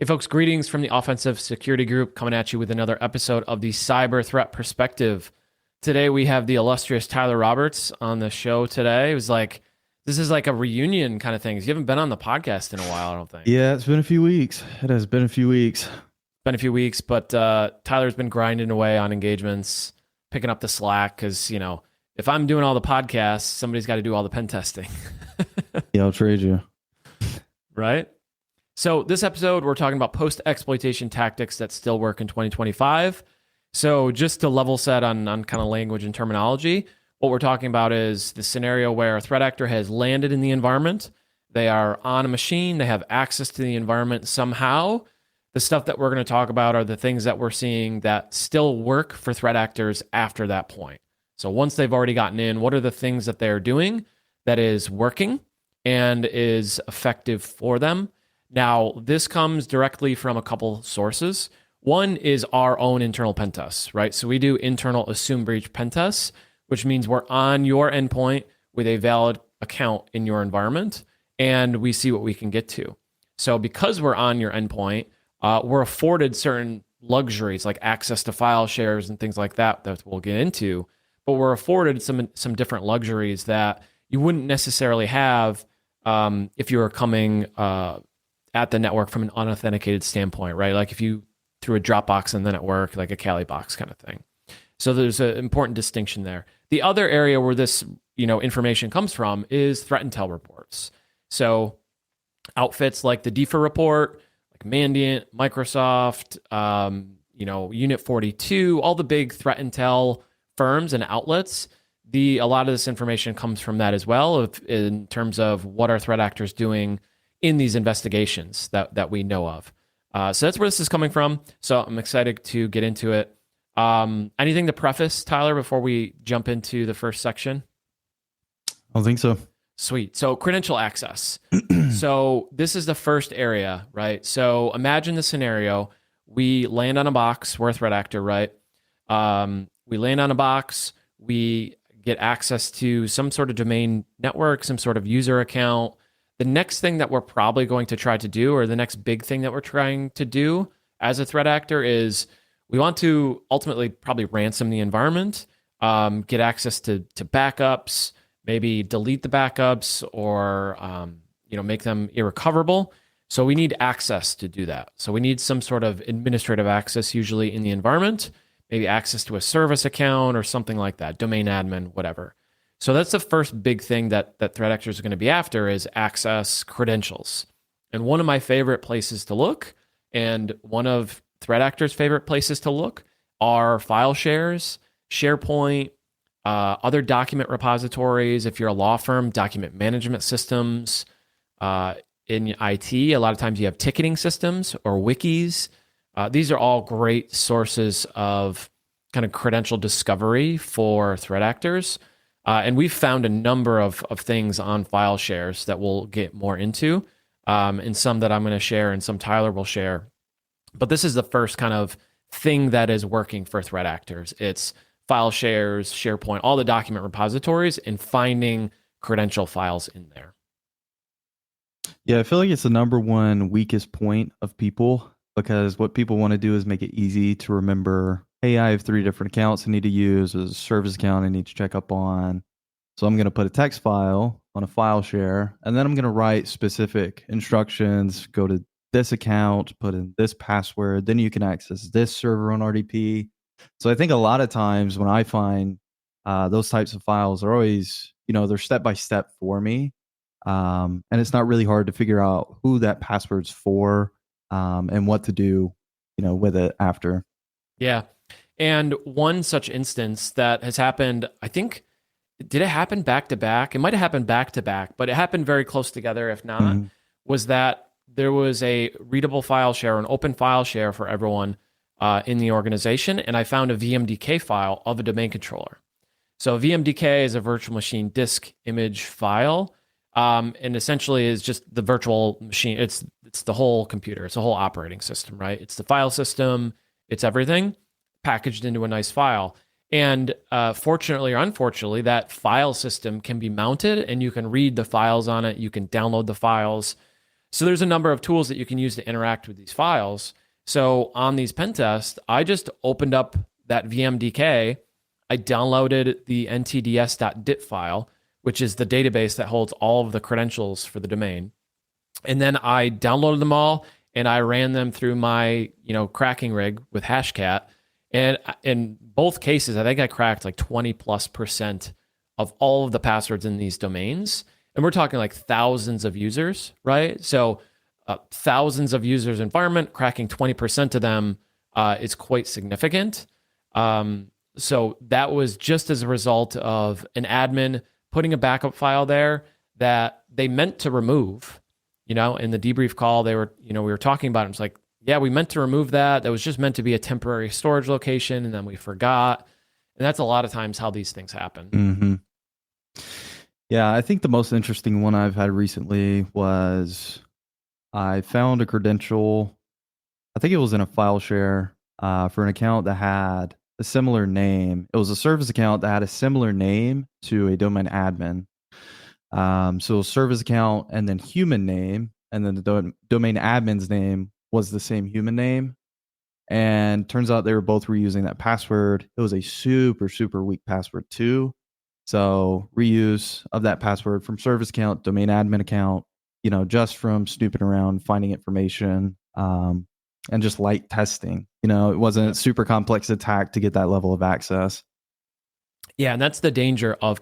Hey folks, greetings from the Offensive Security Group coming at you with another episode of the Cyber Threat Perspective. Today we have the illustrious Tyler Roberts on the show today. This is like a reunion kind of thing. You haven't been on the podcast in a while, I don't think. Yeah, it's been a few weeks. It has been a few weeks. Been a few weeks, but Tyler's been grinding away on engagements, picking up the slack because, if I'm doing all the podcasts, somebody's got to do all the pen testing. Yeah, I'll trade you. Right? So this episode, we're talking about post-exploitation tactics that still work in 2025. So just to level set on kind of language and terminology, what we're talking about is the scenario where a threat actor has landed in the environment. They are on a machine. They have access to the environment somehow. The stuff that we're going to talk about are the things that we're seeing that still work for threat actors after that point. So once they've already gotten in, what are the things that they're doing that is working and is effective for them? Now, this comes directly from a couple sources. One is our own internal pen tests, right? So we do internal assume breach pen tests, which means we're on your endpoint with a valid account in your environment, and we see what we can get to. So because we're on your endpoint, we're afforded certain luxuries like access to file shares and things like that we'll get into, but we're afforded some different luxuries that you wouldn't necessarily have if you were coming at the network from an unauthenticated standpoint, right? Like if you threw a Dropbox in the network, like a Kali box kind of thing. So there's an important distinction there. The other area where this, information comes from is threat intel reports. So outfits like the DFIR report, like Mandiant, Microsoft, Unit 42, all the big threat intel firms and outlets, a lot of this information comes from that as well, in terms of what are threat actors doing in these investigations that we know of. So that's where this is coming from. So I'm excited to get into it. Anything to preface, Tyler, before we jump into the first section? I don't think so. Sweet. So credential access. So this is the first area, right? So imagine the scenario. We land on a box. We're a threat actor, right? We land on a box. We get access to some sort of domain network, some sort of user account. The next thing that we're probably going to try to do, or the next big thing that we're trying to do as a threat actor, is we want to ultimately probably ransom the environment, get access to backups, maybe delete the backups, or make them irrecoverable. So we need access to do that. So we need some sort of administrative access, usually in the environment, maybe access to a service account or something like that, domain admin, whatever. So that's the first big thing that threat actors are going to be after is access credentials. And one of my favorite places to look, and one of threat actors' favorite places to look, are file shares, SharePoint, other document repositories. If you're a law firm, document management systems. In IT, a lot of times you have ticketing systems or wikis. These are all great sources of kind of credential discovery for threat actors. And we've found a number of things on file shares that we'll get more into, and some that I'm going to share and some Tyler will share. But this is the first kind of thing that is working for threat actors. It's file shares, SharePoint, all the document repositories, and finding credential files in there. Yeah, I feel like it's the number one weakest point of people, because what people want to do is make it easy to remember, hey, I have 3 different accounts I need to use. There's a service account I need to check up on. So I'm going to put a text file on a file share, and then I'm going to write specific instructions, go to this account, put in this password, then you can access this server on RDP. So I think a lot of times when I find those types of files are always, they're step-by-step for me. And it's not really hard to figure out who that password's for, and what to do, with it after. Yeah. And one such instance that has happened, I think, did it happen back to back? It might have happened back to back, but it happened very close together. If not, was that there was a readable file share, an open file share for everyone in the organization. And I found a VMDK file of a domain controller. So VMDK is a virtual machine disk image file. And essentially is just the virtual machine. It's the whole computer. It's a whole operating system, right? It's the file system. It's everything packaged into a nice file. And fortunately or unfortunately, that file system can be mounted and you can read the files on it. You can download the files. So there's a number of tools that you can use to interact with these files. So on these pen tests, I just opened up that VMDK. I downloaded the ntds.dit file, which is the database that holds all of the credentials for the domain. And then I downloaded them all and I ran them through my, cracking rig with Hashcat. And in both cases, I think I cracked like 20+% of all of the passwords in these domains. And we're talking like thousands of users, right? So thousands of users environment, cracking 20% of them is quite significant. So that was just as a result of an admin putting a backup file there that they meant to remove. In the debrief call, we were talking about it. It's like, yeah, we meant to remove that. That was just meant to be a temporary storage location, and then we forgot. And that's a lot of times how these things happen. Mm-hmm. Yeah, I think the most interesting one I've had recently was I found a credential. I think it was in a file share for an account that had a similar name. It was a service account that had a similar name to a domain admin. So service account and then human name, and then the domain admin's name was the same human name. And turns out they were both reusing that password. It was a super, super weak password too. So reuse of that password from service account, domain admin account, just from snooping around, finding information, and just light testing. It wasn't a super complex attack to get that level of access. Yeah, and that's the danger of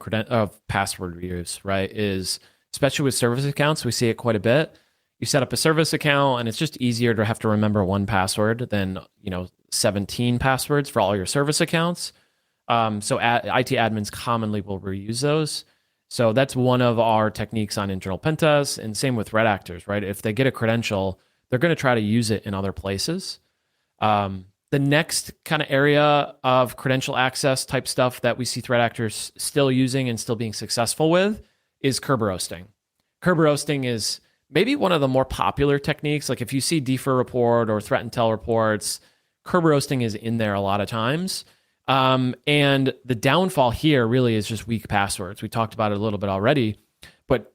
password reuse, right? Is especially with service accounts, we see it quite a bit. You set up a service account, and it's just easier to have to remember one password than 17 passwords for all your service accounts. So IT admins commonly will reuse those. So that's one of our techniques on internal pen tests, and same with threat actors, right? If they get a credential, they're going to try to use it in other places. The next kind of area of credential access type stuff that we see threat actors still using and still being successful with is Kerberoasting. Kerberoasting is maybe one of the more popular techniques. Like if you see defer report or threat intel reports, Kerberoasting is in there a lot of times. And the downfall here really is just weak passwords. We talked about it a little bit already, but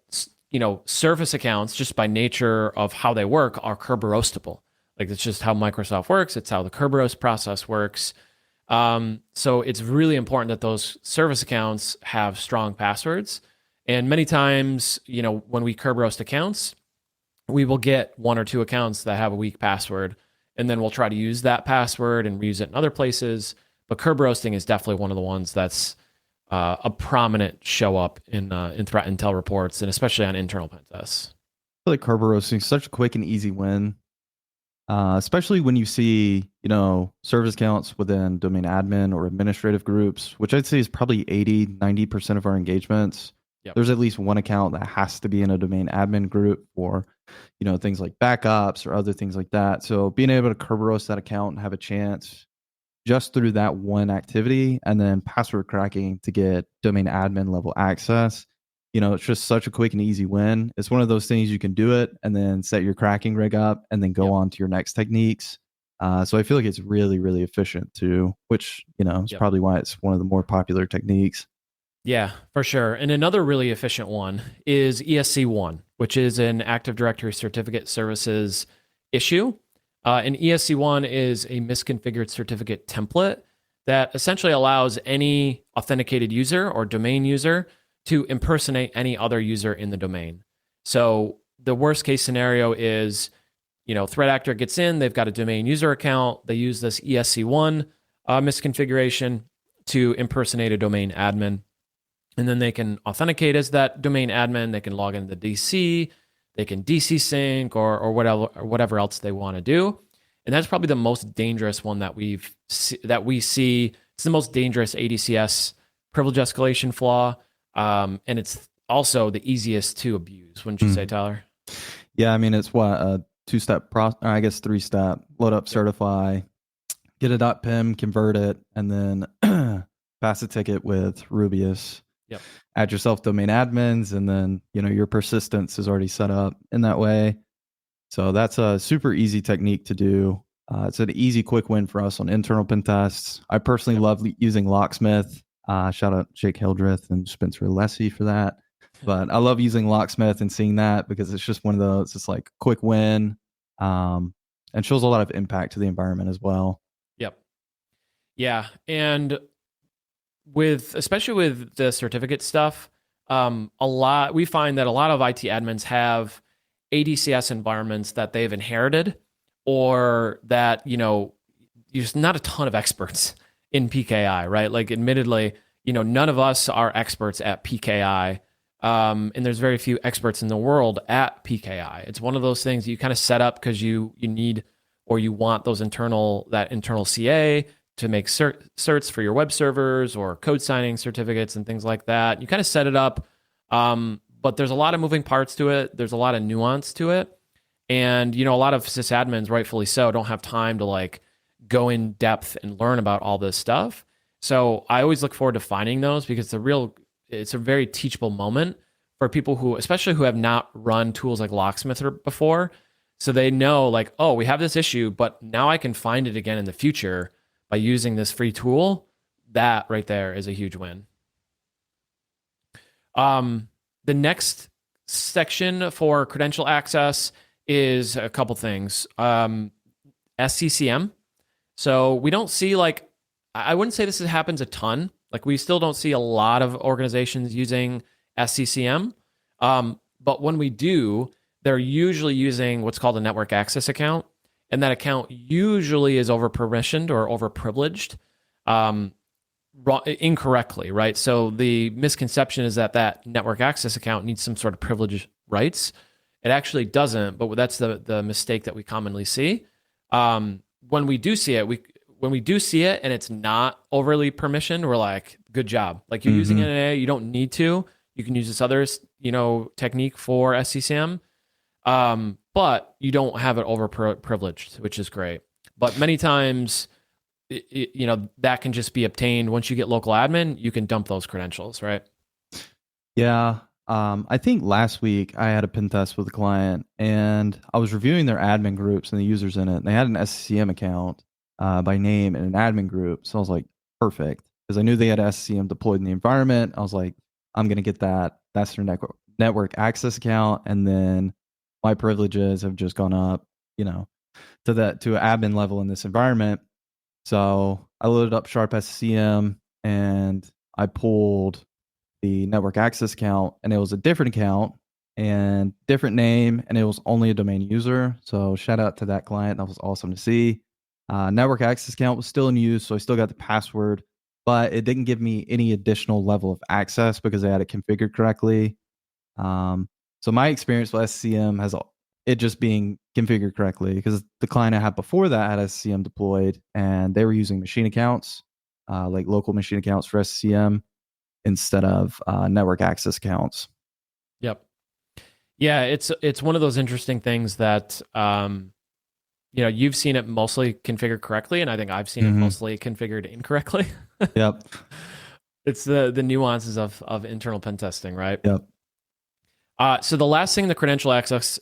service accounts, just by nature of how they work, are Kerberoastable. Like it's just how Microsoft works. It's how the Kerberos process works. So it's really important that those service accounts have strong passwords. And many times, when we Kerberoast accounts, we will get one or two accounts that have a weak password, and then we'll try to use that password and reuse it in other places. But Kerberoasting is definitely one of the ones that's a prominent show up in threat intel reports, and especially on internal pen tests. I feel like Kerberoasting is such a quick and easy win. Especially when you see, service accounts within domain admin or administrative groups, which I'd say is probably 80-90% of our engagements. Yep. There's at least one account that has to be in a domain admin group for, things like backups or other things like that. So being able to Kerberoast that account and have a chance just through that one activity, and then password cracking to get domain admin level access, it's just such a quick and easy win. It's one of those things you can do it and then set your cracking rig up and then go on to your next techniques. So I feel like it's really, really efficient too, which, is probably why it's one of the more popular techniques. Yeah, for sure. And another really efficient one is ESC1, which is an Active Directory Certificate Services issue. And ESC1 is a misconfigured certificate template that essentially allows any authenticated user or domain user to impersonate any other user in the domain. So the worst case scenario is, threat actor gets in, they've got a domain user account, they use this ESC1 misconfiguration to impersonate a domain admin. And then they can authenticate as that domain admin, they can log into DC, they can DC sync or whatever else they want to do. And that's probably the most dangerous one that we see. It's the most dangerous ADCS privilege escalation flaw. And it's also the easiest to abuse, wouldn't you say, Tyler? Yeah, I mean, it's a two-step I guess three-step: load up, certify, get a .pim, convert it, and then pass a ticket with Rubius. Yep. Add yourself domain admins, and then your persistence is already set up in that way. So that's a super easy technique to do. It's an easy, quick win for us on internal pen tests. I personally love using Locksmith. Shout out Jake Hildreth and Spencer Alessi for that. But I love using Locksmith and seeing that because it's just one of those, it's like quick win, and shows a lot of impact to the environment as well. Yep. Yeah. And especially with the certificate stuff, we find that a lot of IT admins have ADCS environments that they've inherited, or that, there's not a ton of experts in PKI, right? Like, admittedly, none of us are experts at PKI. And there's very few experts in the world at PKI. It's one of those things you kind of set up because you need, or you want that internal CA to make certs for your web servers or code signing certificates and things like that. You kind of set it up, but there's a lot of moving parts to it. There's a lot of nuance to it. And, a lot of sysadmins, rightfully so, don't have time to like go in depth and learn about all this stuff. So I always look forward to finding those, because it's a very teachable moment for people who, especially who have not run tools like Locksmith before. So they know, like, oh, we have this issue, but now I can find it again in the future by using this free tool. That right there is a huge win. The next section for credential access is a couple things. SCCM. So we don't see, like, I wouldn't say this happens a ton. Like, we still don't see a lot of organizations using SCCM. But when we do, they're usually using what's called a network access account. And that account usually is over-permissioned or over-privileged incorrectly, right? So the misconception is that network access account needs some sort of privilege rights. It actually doesn't, but that's the mistake that we commonly see. When we do see it and it's not overly permissioned, we're like, good job. Like, you're using NNA, you don't need to. You can use this other, technique for SCCM, but you don't have it over privileged, which is great. But many times, that can just be obtained once you get local admin. You can dump those credentials, right? Yeah. I think last week I had a pen test with a client, and I was reviewing their admin groups and the users in it. And they had an SCCM account by name in an admin group. So I was like, perfect. Because I knew they had SCCM deployed in the environment. I was like, I'm going to get that. That's their network access account. And then my privileges have just gone up, to an admin level in this environment. So I loaded up Sharp SCCM and I pulled the network access account, and it was a different account and different name, and it was only a domain user. So shout out to that client. That was awesome to see. Network access account was still in use, so I still got the password, but it didn't give me any additional level of access because I had it configured correctly. So my experience with SCCM has it just being configured correctly, because the client I had before that had SCCM deployed, and they were using machine accounts, like local machine accounts for SCCM instead of network access accounts. Yep. Yeah, it's one of those interesting things that you've seen it mostly configured correctly, and I think I've seen it mostly configured incorrectly. Yep. It's the nuances of internal pen testing, right? Yep. So the last thing in the credential access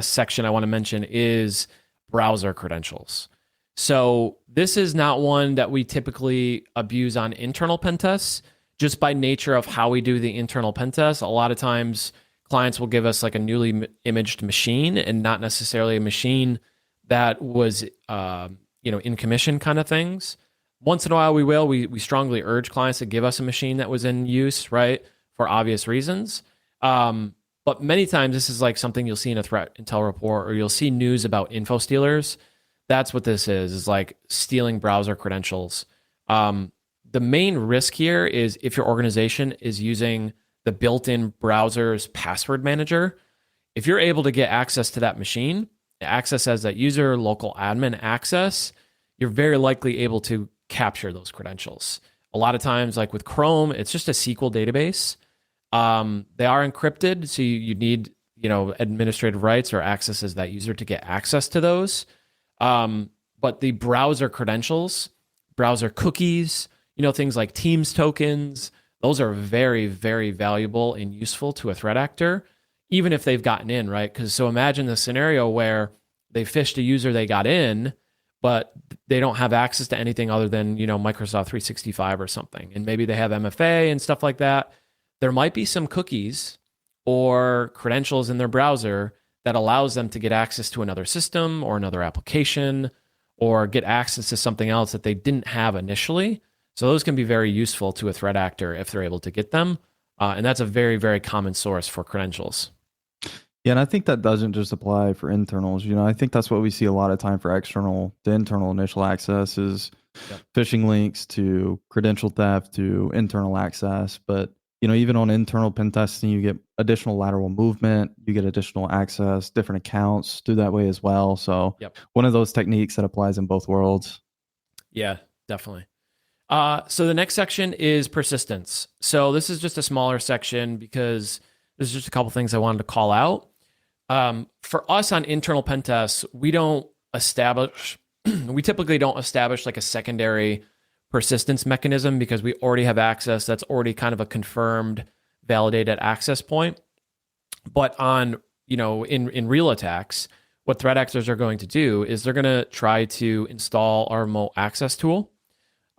section I want to mention is browser credentials. So this is not one that we typically abuse on internal pen tests, just by nature of how we do the internal pen tests. A lot of times clients will give us like a newly imaged machine, and not necessarily a machine that was in commission kind of things. Once in a while we strongly urge clients to give us a machine that was in use, right, for obvious reasons. But many times this is like something you'll see in a threat intel report, or you'll see news about info stealers. That's what this is like stealing browser credentials. The main risk here is if your organization is using the built-in browser's password manager. If you're able to get access to that machine, access as that user, local admin access, you're very likely able to capture those credentials. A lot of times, like with Chrome, it's just a SQL database. They are encrypted, so you need administrative rights or access as that user to get access to those. But the browser credentials, browser cookies, things like Teams tokens, those are very, very valuable and useful to a threat actor, even if they've gotten in, right? Because so imagine the scenario where they phished a user, they got in, but they don't have access to anything other than, Microsoft 365 or something. And maybe they have MFA and stuff like that. There might be some cookies or credentials in their browser that allows them to get access to another system or another application or get access to something else that they didn't have initially. So those can be very useful to a threat actor if they're able to get them. And that's a very, very common source for credentials. Yeah, and I think that doesn't just apply for internals. I think that's what we see a lot of time for external, the internal initial access is phishing links to credential theft to internal access. But, even on internal pen testing, you get additional lateral movement, you get additional access, different accounts do that way as well. So one of those techniques that applies in both worlds. Yeah, definitely. So the next section is persistence. So this is just a smaller section because there's just a couple things I wanted to call out. For us on internal pen tests, we typically don't establish like a secondary persistence mechanism because we already have access. That's already kind of a confirmed, validated access point. But on, in real attacks, what threat actors are going to do is they're going to try to install our remote access tool,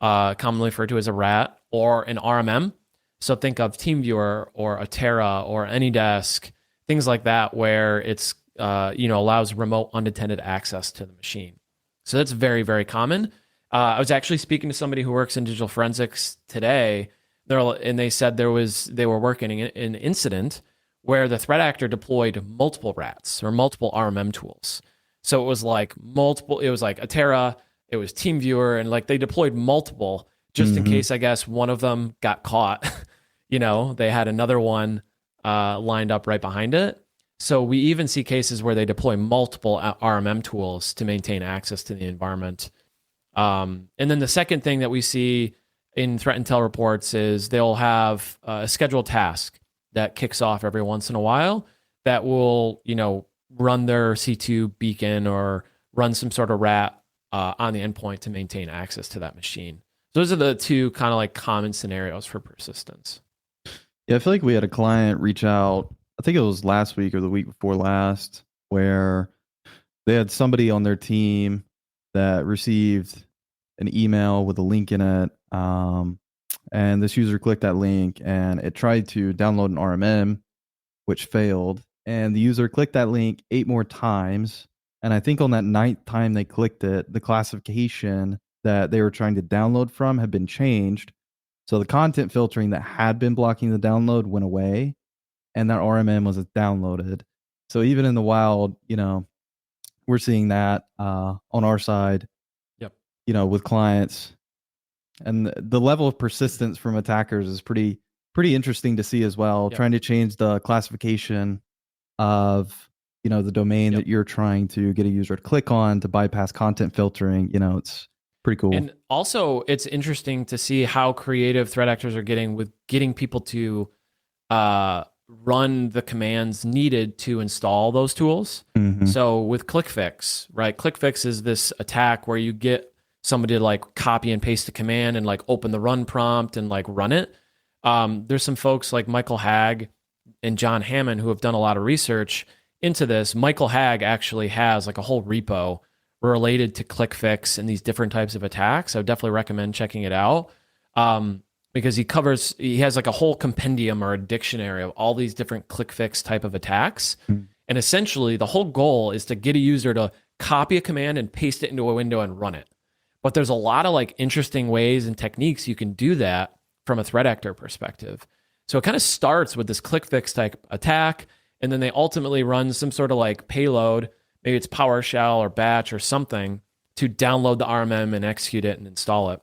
commonly referred to as a RAT or an RMM. So think of TeamViewer or Atera or AnyDesk, things like that, where it's allows remote unattended access to the machine. So that's very, very common. I was actually speaking to somebody who works in digital forensics today, and they said they were working in an incident where the threat actor deployed multiple RATs or multiple RMM tools. So it was like Atera, it was TeamViewer, and like they deployed multiple just in case, I guess, one of them got caught. They had another one lined up right behind it. So we even see cases where they deploy multiple RMM tools to maintain access to the environment. And then the second thing that we see in threat intel reports is they'll have a scheduled task that kicks off every once in a while that will, run their C2 beacon or run some sort of RAT on the endpoint to maintain access to that machine. Those are the two kind of like common scenarios for persistence. Yeah, I feel like we had a client reach out, I think it was last week or the week before last, where they had somebody on their team that received an email with a link in it. And this user clicked that link and it tried to download an RMM, which failed. And the user clicked that link 8 more times. And I think on that 9th time they clicked it, the classification that they were trying to download from had been changed. So the content filtering that had been blocking the download went away, and that RMM was downloaded. So even in the wild, we're seeing that on our side, with clients. And the level of persistence from attackers is pretty interesting to see as well. Trying to change the classification of the domain that you're trying to get a user to click on to bypass content filtering. It's pretty cool. And also, it's interesting to see how creative threat actors are getting with getting people to run the commands needed to install those tools. So with ClickFix, right? ClickFix is this attack where you get somebody to like copy and paste a command and like open the run prompt and like run it. There's some folks like Michael Hagg and John Hammond who have done a lot of research into this. Michael Hagg actually has like a whole repo related to ClickFix and these different types of attacks. I would definitely recommend checking it out because he has like a whole compendium or a dictionary of all these different ClickFix type of attacks. And essentially the whole goal is to get a user to copy a command and paste it into a window and run it. But there's a lot of like interesting ways and techniques you can do that from a threat actor perspective. So it kind of starts with this ClickFix type attack, and then they ultimately run some sort of like payload, maybe it's PowerShell or Batch or something, to download the RMM and execute it and install it.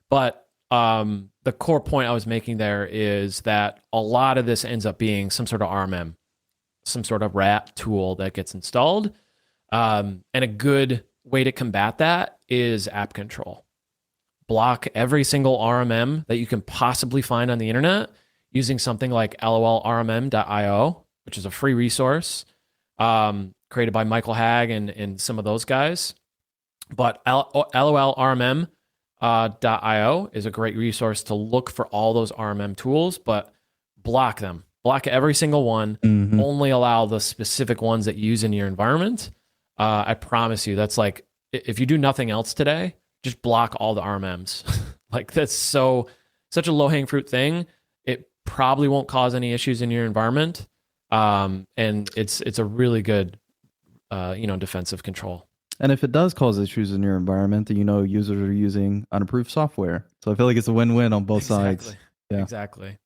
But the core point I was making there is that a lot of this ends up being some sort of RMM, some sort of RAT tool that gets installed. And a good way to combat that is app control. Block every single RMM that you can possibly find on the internet using something like lolrmm.io, which is a free resource created by Michael Hagg and some of those guys. But lolrmm.io is a great resource to look for all those RMM tools, but block them. Block every single one. Only allow the specific ones that you use in your environment. I promise you, that's like, if you do nothing else today, just block all the RMMs. Like that's such a low-hanging fruit thing. It probably won't cause any issues in your environment. And it's a really good, defensive control. And if it does cause issues in your environment, then users are using unapproved software. So I feel like it's a win-win on both sides. Yeah. Exactly.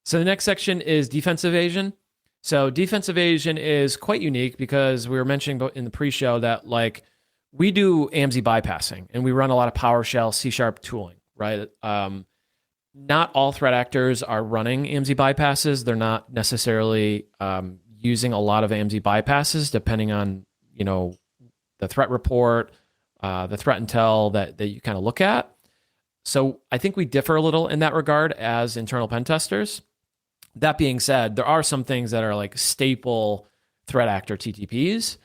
So the next section is defense evasion. So defense evasion is quite unique because we were mentioning in the pre-show that like we do AMZ bypassing and we run a lot of PowerShell, C# tooling, right? Not all threat actors are running AMZ bypasses. They're not necessarily using a lot of AMZ bypasses, depending on the threat report, the threat intel that you kind of look at. So I think we differ a little in that regard as internal pen testers. That being said, there are some things that are like staple threat actor TTPs.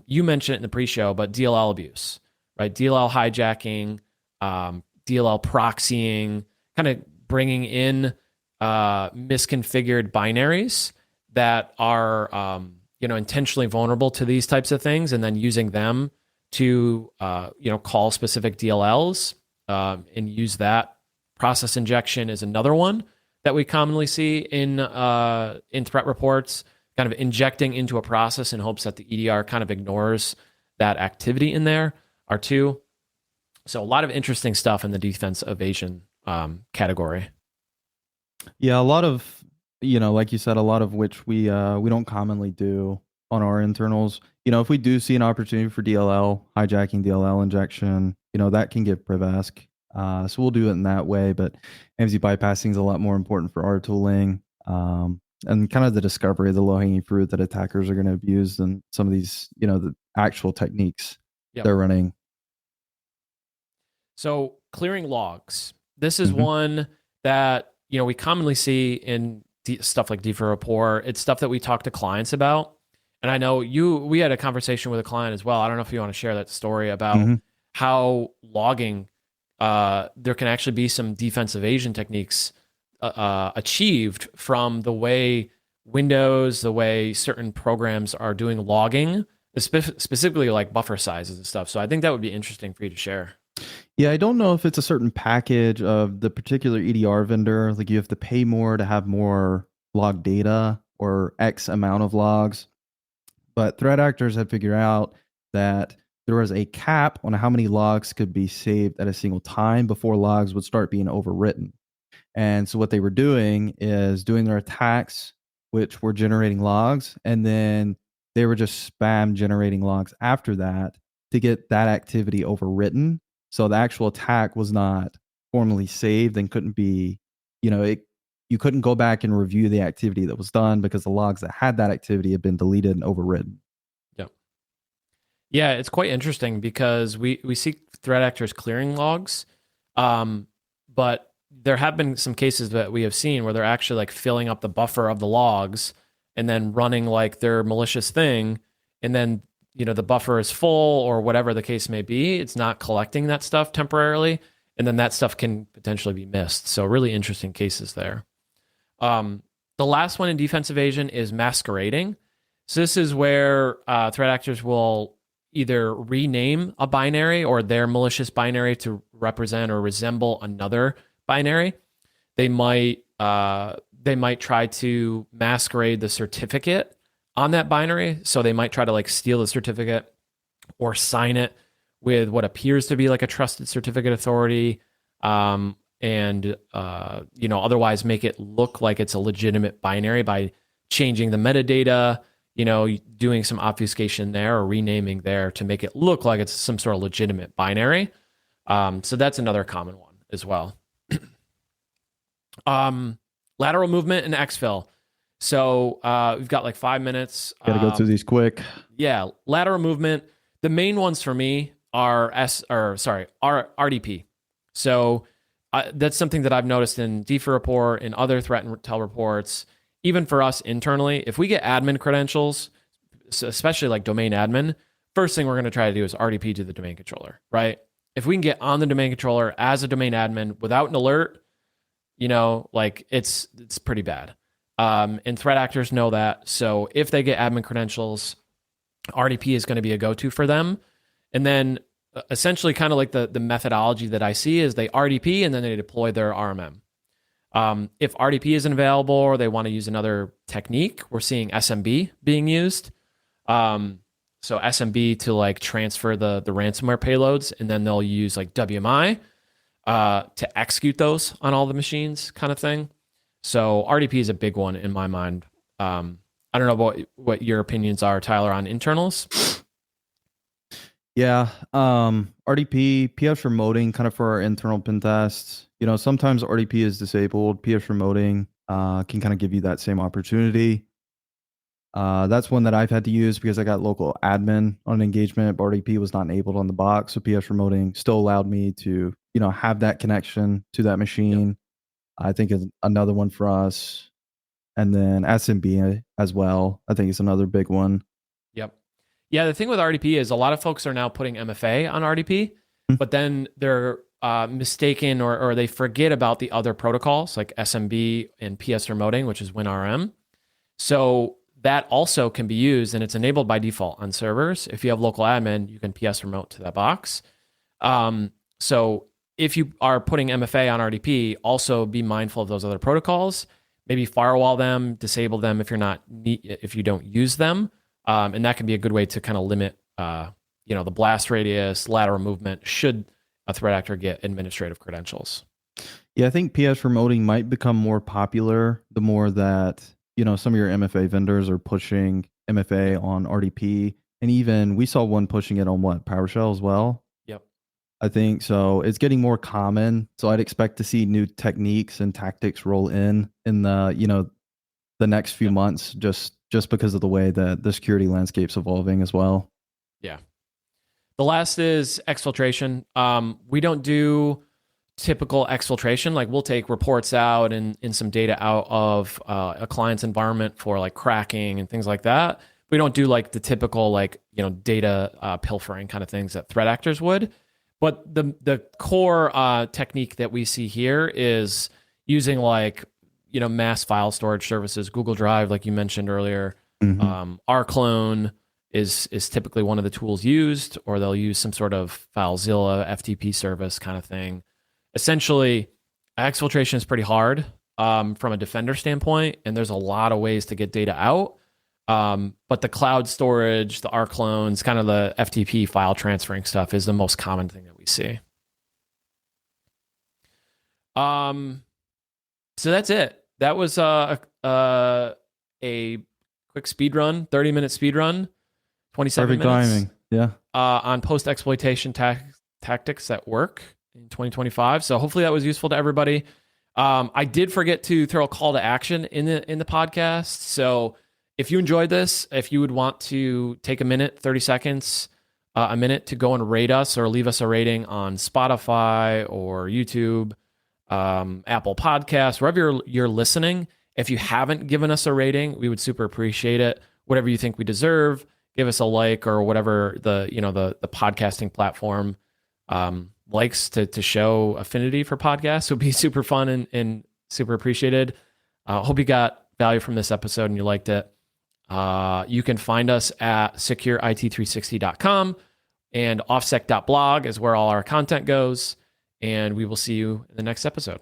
You mentioned it in the pre-show, but DLL abuse, right? DLL hijacking, DLL proxying, kind of bringing in misconfigured binaries that are intentionally vulnerable to these types of things, and then using them to call specific DLLs and use that. Process injection is another one that we commonly see in threat reports, kind of injecting into a process in hopes that the EDR kind of ignores that activity in there are two. So a lot of interesting stuff in the defense evasion category. Yeah, a lot of, like you said, a lot of which we don't commonly do on our internals. If we do see an opportunity for DLL, hijacking, DLL injection, that can give privask. So we'll do it in that way, but AMZ bypassing is a lot more important for our tooling and kind of the discovery of the low-hanging fruit that attackers are going to abuse than some of these, the actual techniques they're running. So clearing logs. This is one that, we commonly see in stuff like DFIR report. It's stuff that we talk to clients about. And I know we had a conversation with a client as well. I don't know if you want to share that story about how logging, there can actually be some defense evasion techniques achieved from the way Windows, the way certain programs are doing logging, specifically like buffer sizes and stuff. So I think that would be interesting for you to share. Yeah, I don't know if it's a certain package of the particular EDR vendor. Like you have to pay more to have more log data or X amount of logs. But threat actors have figured out that there was a cap on how many logs could be saved at a single time before logs would start being overwritten. And so what they were doing is doing their attacks, which were generating logs, and then they were just spam generating logs after that to get that activity overwritten. So the actual attack was not formally saved and couldn't be, you couldn't go back and review the activity that was done because the logs that had that activity had been deleted and overwritten. Yeah, it's quite interesting because we see threat actors clearing logs, but there have been some cases that we have seen where they're actually like filling up the buffer of the logs and then running like their malicious thing, and then the buffer is full or whatever the case may be. It's not collecting that stuff temporarily, and then that stuff can potentially be missed. So really interesting cases there. The last one in defense evasion is masquerading. So this is where threat actors will either rename a binary or their malicious binary to represent or resemble another binary. They might try to masquerade the certificate on that binary. So they might try to like steal the certificate or sign it with what appears to be like a trusted certificate authority, and otherwise make it look like it's a legitimate binary by changing the metadata, doing some obfuscation there or renaming there to make it look like it's some sort of legitimate binary. So that's another common one as well. Lateral movement and exfil. So we've got like 5 minutes. Got to go through these quick. Yeah, lateral movement. The main ones for me are RDP. So that's something that I've noticed in DFIR report and other threat intel reports. Even for us internally, if we get admin credentials, especially like domain admin, first thing we're going to try to do is RDP to the domain controller, right? If we can get on the domain controller as a domain admin without an alert, it's pretty bad. And threat actors know that. So if they get admin credentials, RDP is going to be a go-to for them. And then essentially kind of like the methodology that I see is they RDP and then they deploy their RMM. If RDP isn't available or they want to use another technique, we're seeing SMB being used. So SMB to like transfer the ransomware payloads, and then they'll use like WMI to execute those on all the machines, kind of thing. So RDP is a big one in my mind. I don't know what your opinions are, Tyler, on internals. Yeah, RDP, PS remoting, kind of for our internal pen tests. Sometimes RDP is disabled. PS remoting can kind of give you that same opportunity. That's one that I've had to use because I got local admin on an engagement, but RDP was not enabled on the box. So PS remoting still allowed me to, have that connection to that machine. Yep. I think is another one for us. And then SMB as well, I think is another big one. Yep. Yeah, the thing with RDP is a lot of folks are now putting MFA on RDP, but then they're mistaken or they forget about the other protocols like SMB and PS remoting, which is WinRM. So that also can be used, and it's enabled by default on servers. If you have local admin, you can PS remote to that box. So if you are putting MFA on RDP, also be mindful of those other protocols. Maybe firewall them, disable them if you don't use them, and that can be a good way to kind of limit, the blast radius, lateral movement should a threat actor get administrative credentials. Yeah, I think PS remoting might become more popular the more that some of your MFA vendors are pushing MFA on RDP, and even we saw one pushing it on PowerShell as well. Yep, I think so. It's getting more common, so I'd expect to see new techniques and tactics roll in the the next few months, just because of the way that the security landscape's evolving as well. Yeah. The last is exfiltration. We don't do typical exfiltration. Like we'll take reports out and some data out of a client's environment for like cracking and things like that. We don't do like the typical data pilfering kind of things that threat actors would. But the core technique that we see here is using mass file storage services, Google Drive, like you mentioned earlier. Mm-hmm. Rclone is typically one of the tools used, or they'll use some sort of FileZilla FTP service kind of thing. Essentially, exfiltration is pretty hard from a defender standpoint, and there's a lot of ways to get data out. But the cloud storage, the Rclones, kind of the FTP file transferring stuff is the most common thing that we see. So that's it. That was a quick speed run, 30-minute speed run, 27 Perfect minutes. Timing. Yeah. On post-exploitation tactics that work in 2025. So hopefully that was useful to everybody. I did forget to throw a call to action in the podcast. So if you enjoyed this, if you would want to take a minute, 30 seconds, a minute to go and rate us or leave us a rating on Spotify or YouTube, Apple Podcasts, wherever you're listening. If you haven't given us a rating, we would super appreciate it. Whatever you think we deserve, give us a like or whatever the podcasting platform likes to show affinity for podcasts. Would be super fun and super appreciated. Hope you got value from this episode and you liked it. You can find us at secureIT360.com, and offsec.blog is where all our content goes. And we will see you in the next episode.